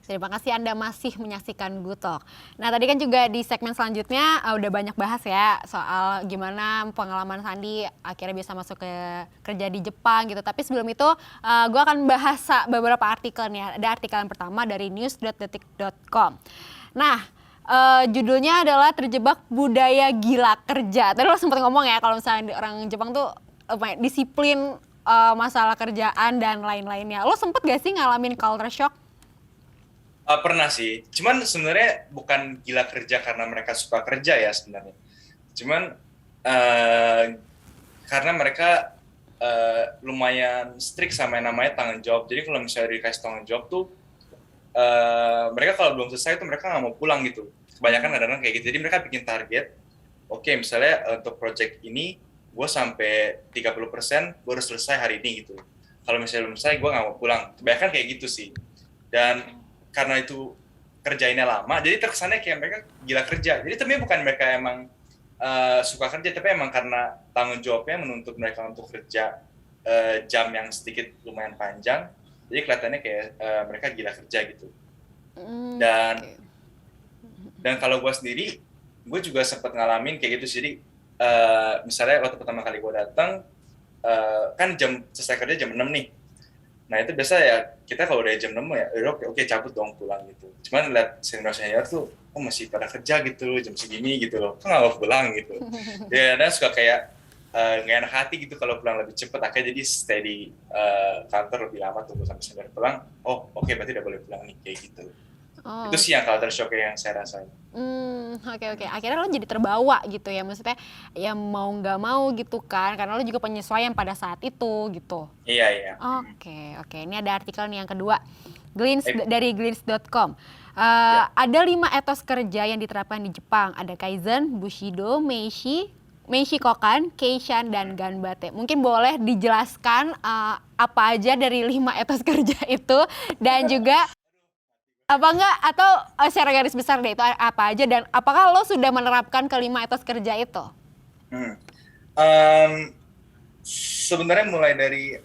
Terima kasih Anda masih menyaksikan Good Talk. Nah tadi kan juga di segmen selanjutnya udah banyak bahas ya soal gimana pengalaman Sandi akhirnya bisa masuk ke kerja di Jepang gitu. Tapi sebelum itu gue akan bahas beberapa artikel nih. Ada artikel yang pertama dari news.detik.com. Nah judulnya adalah terjebak budaya gila kerja. Tadi lo sempat ngomong ya kalau misalnya orang Jepang tuh disiplin masalah kerjaan dan lain-lainnya. Lo sempet gak sih ngalamin culture shock? Pernah sih, cuman sebenarnya bukan gila kerja karena mereka suka kerja ya sebenarnya. Cuman karena mereka lumayan strict sama yang namanya tanggung jawab. Jadi kalau misalnya dikasih tanggung jawab tuh, mereka kalau belum selesai tuh mereka nggak mau pulang gitu. Kebanyakan kadang-kadang kayak gitu. Jadi mereka bikin target, oke misalnya untuk project ini, gue sampai 30% gue harus selesai hari ini gitu. Kalau misalnya belum selesai, gue nggak mau pulang. Kebanyakan kayak gitu sih. Dan karena itu kerjainnya lama, jadi terkesannya kayak mereka gila kerja. Jadi tapi bukan mereka emang suka kerja, tapi emang karena tanggung jawabnya menuntut mereka untuk kerja jam yang sedikit lumayan panjang. Jadi kelihatannya kayak mereka gila kerja gitu. Dan kalau gue sendiri, gue juga sempat ngalamin kayak gitu. Jadi misalnya waktu pertama kali gue datang, kan jam selesai kerja jam 6 nih. Nah itu biasa ya, kita kalau udah jam 6 ya oke cabut dong pulang gitu. Cuman lihat senior-senior tuh, masih pada kerja gitu jam segini gitu loh, kan nggak mau pulang gitu. Dan suka kayak nggak enak hati gitu kalau pulang lebih cepat, akhirnya jadi stay di kantor lebih lama tunggu sampai senior pulang. Oh oke, berarti udah boleh pulang nih, kayak gitu. Itu sih yang culture shock yang saya rasain. Oke. Akhirnya lo jadi terbawa gitu ya, maksudnya ya mau nggak mau gitu kan, karena lo juga penyesuaian pada saat itu gitu. Iya. Oke. Ini ada artikel nih yang kedua, dari glints.com. Ada 5 etos kerja yang diterapkan di Jepang. Ada Kaizen, Bushido, Meishi Kokan, Keishan, dan Ganbate. Mungkin boleh dijelaskan apa aja dari 5 etos kerja itu, dan juga apa enggak, atau secara garis besar deh itu apa aja, dan apakah lo sudah menerapkan kelima etos kerja itu? Sebenarnya mulai dari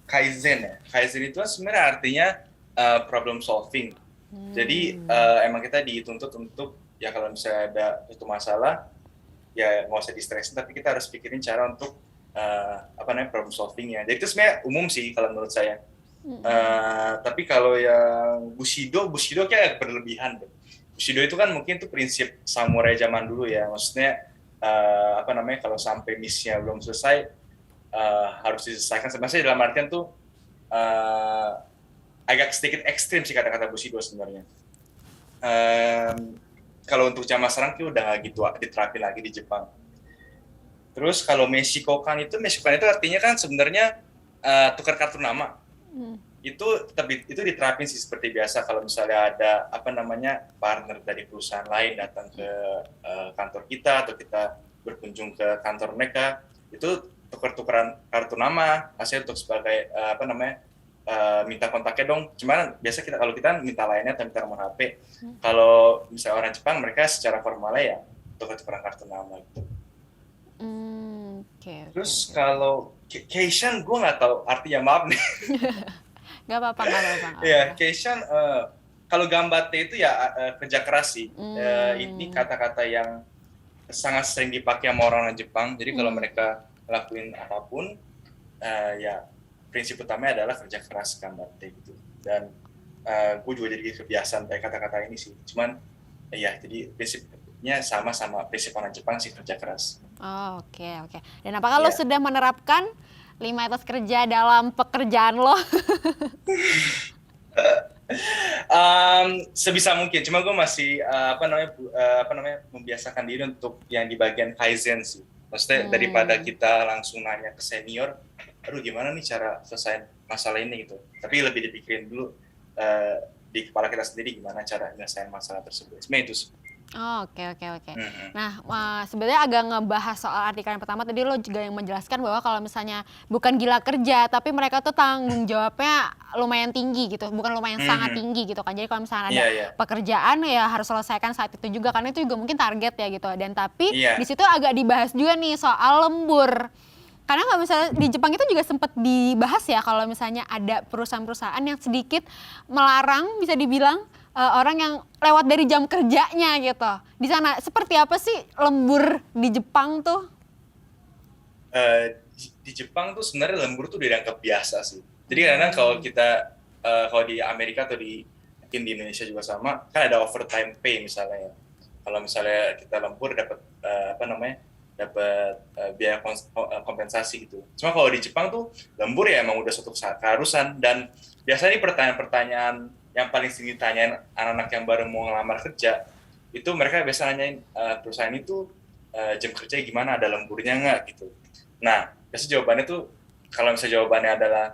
Kaizen ya. Kaizen itu sebenarnya artinya problem solving. Jadi emang kita dituntut untuk ya kalau misalnya ada suatu masalah ya nggak usah di-stressin, tapi kita harus pikirin cara untuk problem solvingnya. Jadi itu sebenarnya umum sih kalau menurut saya. Tapi kalau yang Bushido kayak berlebihan deh. Bushido itu kan mungkin itu prinsip samurai zaman dulu ya, maksudnya kalau sampai misinya belum selesai harus diselesaikan. Sebenarnya dalam artian tuh agak sedikit ekstrim sih kata-kata Bushido sebenarnya. Kalau untuk zaman sekarang itu udah nggak gitu diterapin lagi di Jepang. Terus kalau Meishi Kokan itu artinya kan sebenarnya tukar kartu nama. Itu diterapin sih seperti biasa kalau misalnya ada partner dari perusahaan lain datang ke kantor kita atau kita berkunjung ke kantor mereka, itu tukar-tukaran kartu nama hasil untuk sebagai minta kontaknya dong. Cuman biasa kalau kita minta lainnya atau minta nomor HP. Kalau misalnya orang Jepang, mereka secara formalnya ya tukar-tukaran kartu nama gitu. Terus kalau Keishan, gue nggak tahu artinya, maaf nih. Gak apa-apa. Ya, Keishan, kalau Ganbate itu ya kerja keras sih. Ini kata-kata yang sangat sering dipakai sama orang Jepang. Jadi kalau mereka ngelakuin apapun, ya prinsip utamanya adalah kerja keras, Ganbate gitu. Dan gue juga jadi kebiasaan pakai kata-kata ini sih. Cuman ya jadi prinsipnya sama prinsip orang Jepang sih, kerja keras. Oke. Dan apakah lo sudah menerapkan 5 etos kerja dalam pekerjaan lo? Sebisa mungkin, cuma gue masih membiasakan diri untuk yang di bagian Kaizen sih. Maksudnya daripada kita langsung nanya ke senior, aduh gimana nih cara selesai masalah ini gitu. Tapi lebih dipikirin dulu di kepala kita sendiri gimana cara menyelesaikan masalah tersebut. Sebenarnya itu sih. Oke. Nah, sebenarnya agak ngebahas soal artikel yang pertama tadi, lo juga yang menjelaskan bahwa kalau misalnya bukan gila kerja, tapi mereka tuh tanggung jawabnya lumayan tinggi gitu, bukan lumayan sangat tinggi gitu kan. Jadi kalau misalnya ada pekerjaan ya harus selesaikan saat itu juga, karena itu juga mungkin target ya gitu. Dan tapi di situ agak dibahas juga nih soal lembur. Karena kalau misalnya di Jepang itu juga sempat dibahas ya kalau misalnya ada perusahaan-perusahaan yang sedikit melarang bisa dibilang orang yang lewat dari jam kerjanya gitu. Di sana seperti apa sih lembur di Jepang tuh? Di Jepang tuh sebenarnya lembur tuh udah dianggap biasa sih. Jadi kadang kalau kita kalau di Amerika atau di mungkin di Indonesia juga sama, kan ada overtime pay misalnya. Kalau misalnya kita lembur dapat apa namanya? Dapat biaya kompensasi gitu. Cuma kalau di Jepang tuh lembur ya emang udah suatu keharusan, dan biasanya ini pertanyaan-pertanyaan yang paling sering ditanyain anak-anak yang baru mau ngelamar kerja, itu mereka biasanya nanyain perusahaan itu jam kerja gimana, ada lemburnya nggak gitu. Nah, biasanya jawabannya tuh, kalau misalnya jawabannya adalah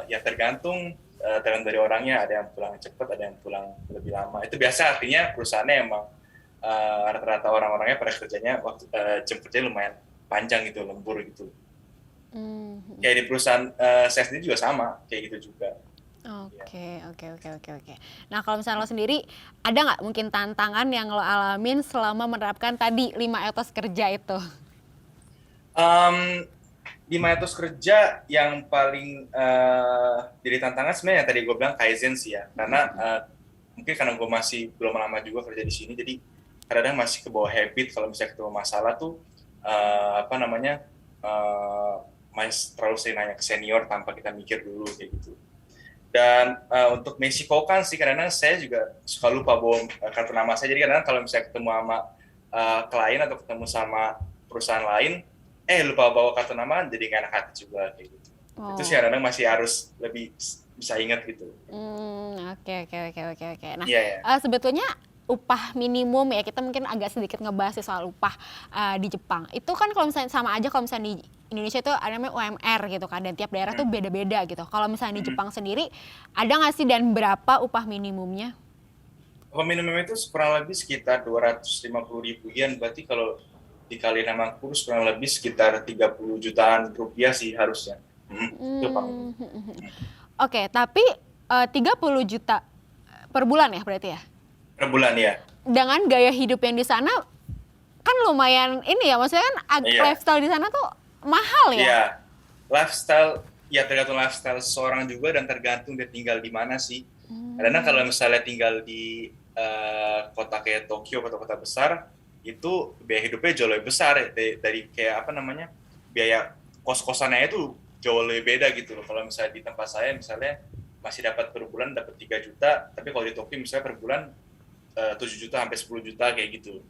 ya tergantung dari orangnya, ada yang pulang cepat, ada yang pulang lebih lama. Itu biasa artinya perusahaannya emang rata-rata orang-orangnya pada kerjanya waktu jam kerjanya lumayan panjang gitu, lembur gitu. Kayak di perusahaan saya sendiri juga sama, kayak gitu juga. Oke. Nah kalau misalnya lo sendiri, ada nggak mungkin tantangan yang lo alamin selama menerapkan tadi 5 etos kerja itu? Di etos kerja yang paling jadi tantangan sebenarnya yang tadi gue bilang kaizen sih ya, karena mungkin karena gue masih belum lama juga kerja di sini, jadi kadang masih ke bawah habit kalau misalnya ketemu masalah tuh apa namanya masih terlalu sering nanya ke senior tanpa kita mikir dulu kayak gitu. Dan untuk Meksiko kan sih kadang-kadang saya juga suka lupa bawa kartu nama saya, jadi kadang-kadang kalau misalnya ketemu sama klien atau ketemu sama perusahaan lain, lupa bawa kartu nama, jadi nggak enak hati juga kayak gitu. Itu sih kadang-kadang masih harus lebih bisa ingat gitu. Oke. Nah, yeah. Sebetulnya upah minimum ya, kita mungkin agak sedikit ngebahas soal upah di Jepang. Itu kan kalau misalnya sama aja kalau misalnya di Indonesia itu ada namanya UMR gitu kan, dan tiap daerah tuh beda-beda gitu. Kalau misalnya di Jepang sendiri, ada nggak sih dan berapa upah minimumnya? Upah minimum itu kurang lebih sekitar 250.000 yen, berarti kalau dikali 60 kurs kurang lebih sekitar 30 jutaan rupiah sih harusnya. Itu paling. Oke, tapi 30 juta per bulan ya berarti ya? Per bulan ya. Dengan gaya hidup yang di sana kan lumayan ini ya, maksudnya kan lifestyle di sana tuh mahal ya? Iya, lifestyle ya tergantung lifestyle seseorang juga dan tergantung dia tinggal di mana sih. Karena kalau misalnya tinggal di kota kayak Tokyo, kota-kota besar, itu biaya hidupnya jauh lebih besar dari kayak apa namanya, biaya kos-kosannya itu jauh lebih beda gitu loh. Kalau misalnya di tempat saya misalnya masih dapat per bulan dapat 3 juta, tapi kalau di Tokyo misalnya per bulan 7 juta sampai 10 juta kayak gitu.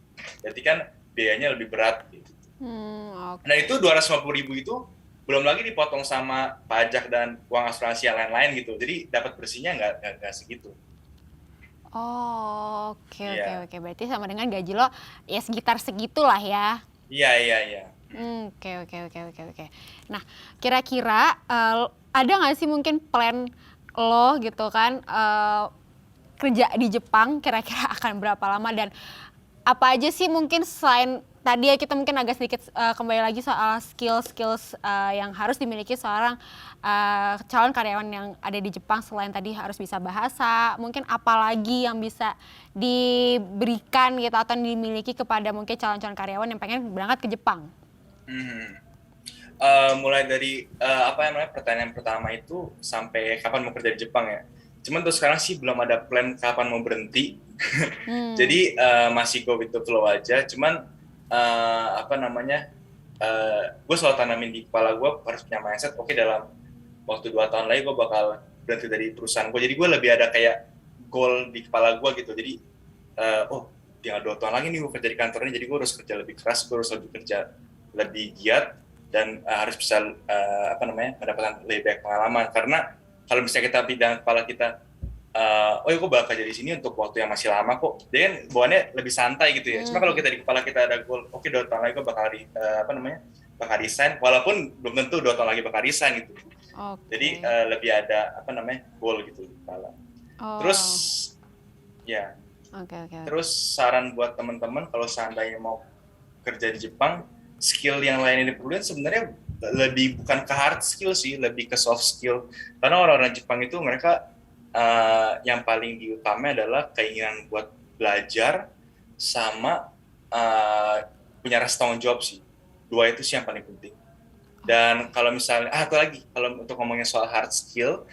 Berarti kan biayanya lebih berat gitu. Okay. Nah itu 250.000 itu belum lagi dipotong sama pajak dan uang asuransi yang lain-lain gitu. Jadi dapat bersihnya nggak segitu. Oke. Berarti sama dengan gaji lo ya sekitar segitulah ya. Iya. Oke. Nah, kira-kira ada nggak sih mungkin plan lo gitu kan kerja di Jepang kira-kira akan berapa lama, dan apa aja sih mungkin selain tadi ya kita mungkin agak sedikit kembali lagi soal skills yang harus dimiliki seorang calon karyawan yang ada di Jepang, selain tadi harus bisa bahasa, mungkin apa lagi yang bisa diberikan gitu atau dimiliki kepada mungkin calon-calon karyawan yang pengen berangkat ke Jepang? Mulai dari pertanyaan pertama itu sampai kapan mau kerja di Jepang ya. Cuman terus sekarang sih belum ada plan kapan mau berhenti. Jadi masih go with the flow aja. Cuman gue selalu tanamin di kepala gue harus punya mindset, oke, dalam waktu 2 tahun lagi gue bakal berhenti dari perusahaan gue. Jadi gue lebih ada kayak goal di kepala gue gitu. Jadi tinggal 2 tahun lagi nih gue kerja di kantor ini, jadi gue harus kerja lebih keras, gue harus lebih kerja lebih giat, dan harus bisa mendapatkan lebih banyak pengalaman. Karena kalau misalnya kita pindah kepala kita, gue bakal kerja di sini untuk waktu yang masih lama kok, jadi kan bawaannya lebih santai gitu ya. Cuma kalau kita di kepala kita ada goal, 2 tahun lagi gue bakal resign, walaupun belum tentu 2 tahun lagi bakal resign gitu. Jadi lebih ada goal gitu di kepala. Terus ya. Terus saran buat teman-teman kalau seandainya mau kerja di Jepang, skill yang lain yang diperlukan sebenarnya lebih bukan ke hard skill sih, lebih ke soft skill. Karena orang-orang Jepang itu mereka yang paling diutama adalah keinginan buat belajar sama punya rasa tanggung jawab sih. 2 itu sih yang paling penting. Dan kalau misalnya, atau lagi, kalau untuk ngomongin soal hard skill,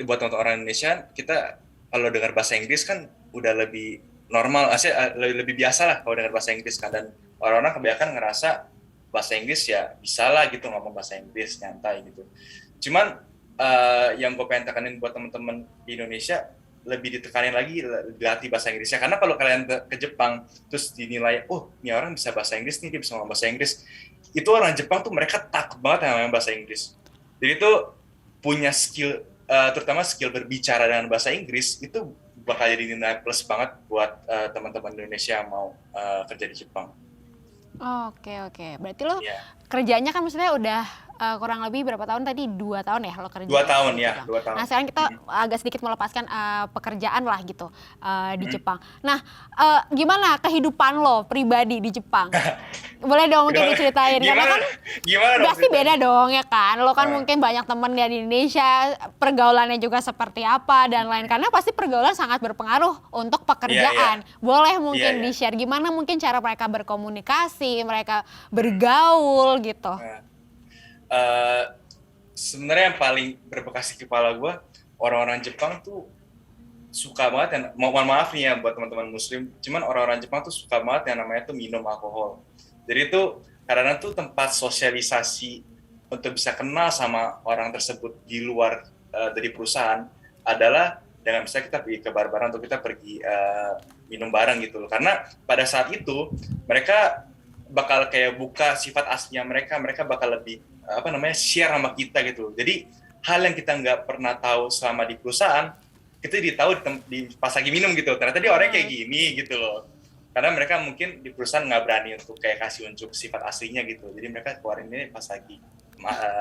buat teman-teman orang Indonesia, kita kalau dengar bahasa Inggris kan udah lebih normal, lebih biasa lah kalau dengar bahasa Inggris kan. Dan orang-orang kebanyakan ngerasa bahasa Inggris ya bisa lah gitu ngomong bahasa Inggris, nyantai gitu. Cuman yang gue pengen tekanin buat teman-teman di Indonesia, lebih ditekanin lagi dilatih bahasa Inggrisnya. Karena kalau kalian ke Jepang terus dinilai, oh ini orang bisa bahasa Inggris nih, dia bisa ngomong bahasa Inggris, itu orang Jepang tuh mereka takut banget sama bahasa Inggris. Jadi itu punya skill, terutama skill berbicara dengan bahasa Inggris, itu bakal jadi nilai plus banget buat teman-teman Indonesia yang mau kerja di Jepang. Oke. Berarti lo Ya. kerjanya kan maksudnya udah kurang lebih berapa tahun tadi? 2 tahun ya lo kerja? 2 tahun di ya, Jepang. 2 tahun. Nah sekarang kita agak sedikit melepaskan pekerjaan lah gitu di Jepang. Nah gimana kehidupan lo pribadi di Jepang? Boleh dong mungkin diceritain, karena kan Gimana pasti ceritanya? beda dong ya kan. Lo kan mungkin banyak temen ya di Indonesia, pergaulannya juga seperti apa dan lain, karena pasti pergaulan sangat berpengaruh untuk pekerjaan. Boleh mungkin Iya. di-share gimana mungkin cara mereka berkomunikasi, mereka bergaul gitu. Sebenarnya yang paling berbekas di kepala gue, orang-orang Jepang tuh suka banget, mohon maaf nih ya buat teman-teman Muslim, cuman orang-orang Jepang tuh suka banget yang namanya tuh minum alkohol. Jadi itu karena tuh tempat sosialisasi untuk bisa kenal sama orang tersebut di luar dari perusahaan adalah dengan misalnya kita pergi ke bar-baran atau kita pergi minum bareng gitu loh. Karena pada saat itu mereka bakal kayak buka sifat aslinya mereka bakal lebih share sama kita gitu. Jadi hal yang kita nggak pernah tahu selama di perusahaan, itu ditahu di pas lagi minum gitu. Ternyata dia orangnya kayak gini gitu loh. Karena mereka mungkin di perusahaan nggak berani untuk kayak kasih unjuk sifat aslinya gitu. Jadi mereka keluarin ini pas lagi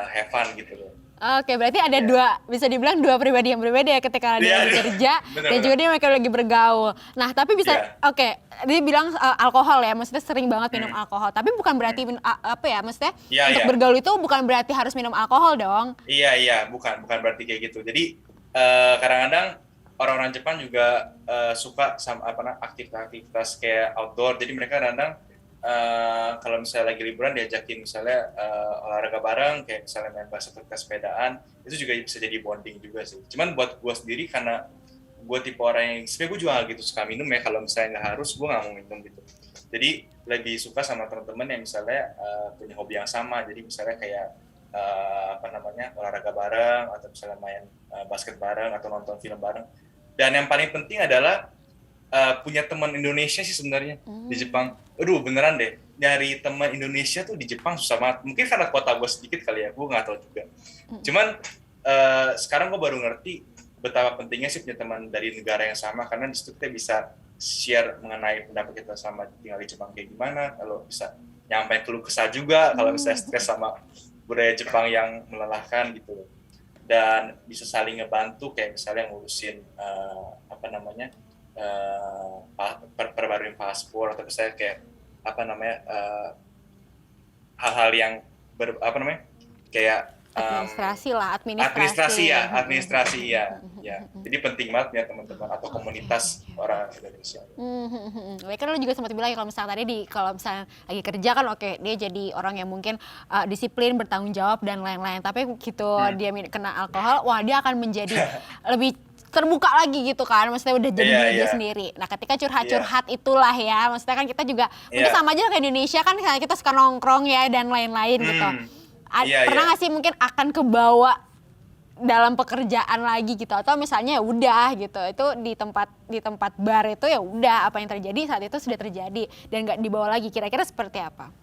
have fun gitu loh. Oke, berarti ada bisa dibilang dua pribadi yang berbeda ya ketika dia lagi kerja dan juga dia mereka lagi bergaul. Nah, tapi bisa dia bilang alkohol ya, maksudnya sering banget minum alkohol. Tapi bukan berarti maksudnya untuk bergaul itu bukan berarti harus minum alkohol dong. Iya, bukan berarti kayak gitu. Jadi kadang-kadang orang-orang Jepang juga suka sama aktivitas kayak outdoor. Jadi mereka kadang kalau misalnya lagi liburan diajakin misalnya olahraga bareng, kayak misalnya main basket atau sepedaan, itu juga bisa jadi bonding juga sih. Cuman buat gue sendiri, karena gue tipe orang yang sebenarnya gue juga gak gitu suka minum ya, kalau misalnya nggak harus gue nggak mau minum gitu. Jadi lebih suka sama teman-teman yang misalnya punya hobi yang sama. Jadi misalnya kayak olahraga bareng, atau misalnya main basket bareng, atau nonton film bareng. Dan yang paling penting adalah punya teman Indonesia sih sebenarnya di Jepang. Aduh beneran deh, nyari teman Indonesia tuh di Jepang susah banget. Mungkin karena kuota gue sedikit kali ya, gue nggak tahu juga. Cuman sekarang gue baru ngerti betapa pentingnya sih punya teman dari negara yang sama, karena di situ kita bisa share mengenai pendapat kita sama tinggal di Jepang kayak gimana. Kalau bisa nyampe keluh kesah juga, kalau misalnya stres sama budaya Jepang yang melelahkan gitu. Dan bisa saling ngebantu, kayak misalnya ngurusin perbaruin paspor, atau misalnya kayak hal-hal yang kayak administrasi ya. Jadi penting banget ya teman-teman atau komunitas orang Indonesia. Kan lo juga sempat bilang ya, kalau misalnya kalau misalnya lagi kerja kan dia jadi orang yang mungkin disiplin, bertanggung jawab dan lain-lain. Tapi gitu dia kena alkohol, wah dia akan menjadi lebih terbuka lagi gitu kan, maksudnya udah jadi diri dia sendiri. Nah ketika curhat-curhat itulah ya, maksudnya kan kita juga mungkin sama aja kayak Indonesia kan, kita suka nongkrong ya dan lain-lain gitu. Pernah nggak sih mungkin akan kebawa dalam pekerjaan lagi gitu, atau misalnya ya udah gitu, itu di tempat bar itu ya udah, apa yang terjadi saat itu sudah terjadi dan nggak dibawa lagi, kira-kira seperti apa?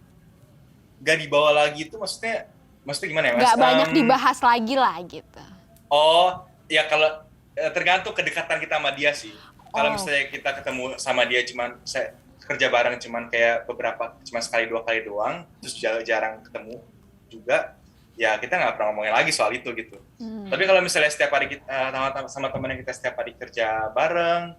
Gak dibawa lagi itu maksudnya gimana ya Mas? Nggak banyak dibahas lagi lah gitu. Oh ya, kalau tergantung kedekatan kita sama dia sih. Kalau misalnya kita ketemu sama dia saya kerja bareng cuman kayak cuma sekali 2 kali doang, terus jarang ketemu juga, ya kita nggak pernah ngomongin lagi soal itu gitu. Tapi kalau misalnya setiap hari kita sama teman yang kita setiap hari kerja bareng,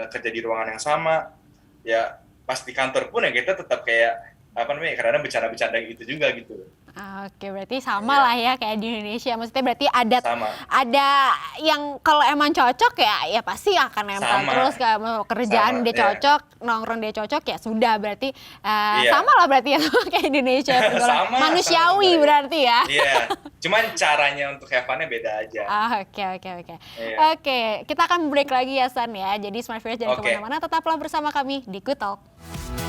kerja di ruangan yang sama, ya pas di kantor pun ya kita tetap kayak kadang-kadang bercanda-bercanda gitu juga gitu. Oke, berarti sama Iya. lah ya kayak di Indonesia. Maksudnya berarti Sama. ada yang kalau emang cocok ya pasti akan nempel Sama. terus, kalau kerjaan Sama, dia iya. cocok, nongkrong dia cocok ya sudah, berarti Iya. sama lah berarti ya kayak Indonesia pergaulan Sama, manusiawi sama, berarti ya. Iya, cuman caranya untuk have fun-nya beda aja. Oke. Iya. Oke, kita akan break lagi ya San ya. Jadi Smart Viewers jangan Oke. kemana-mana, tetaplah bersama kami di Good Talk.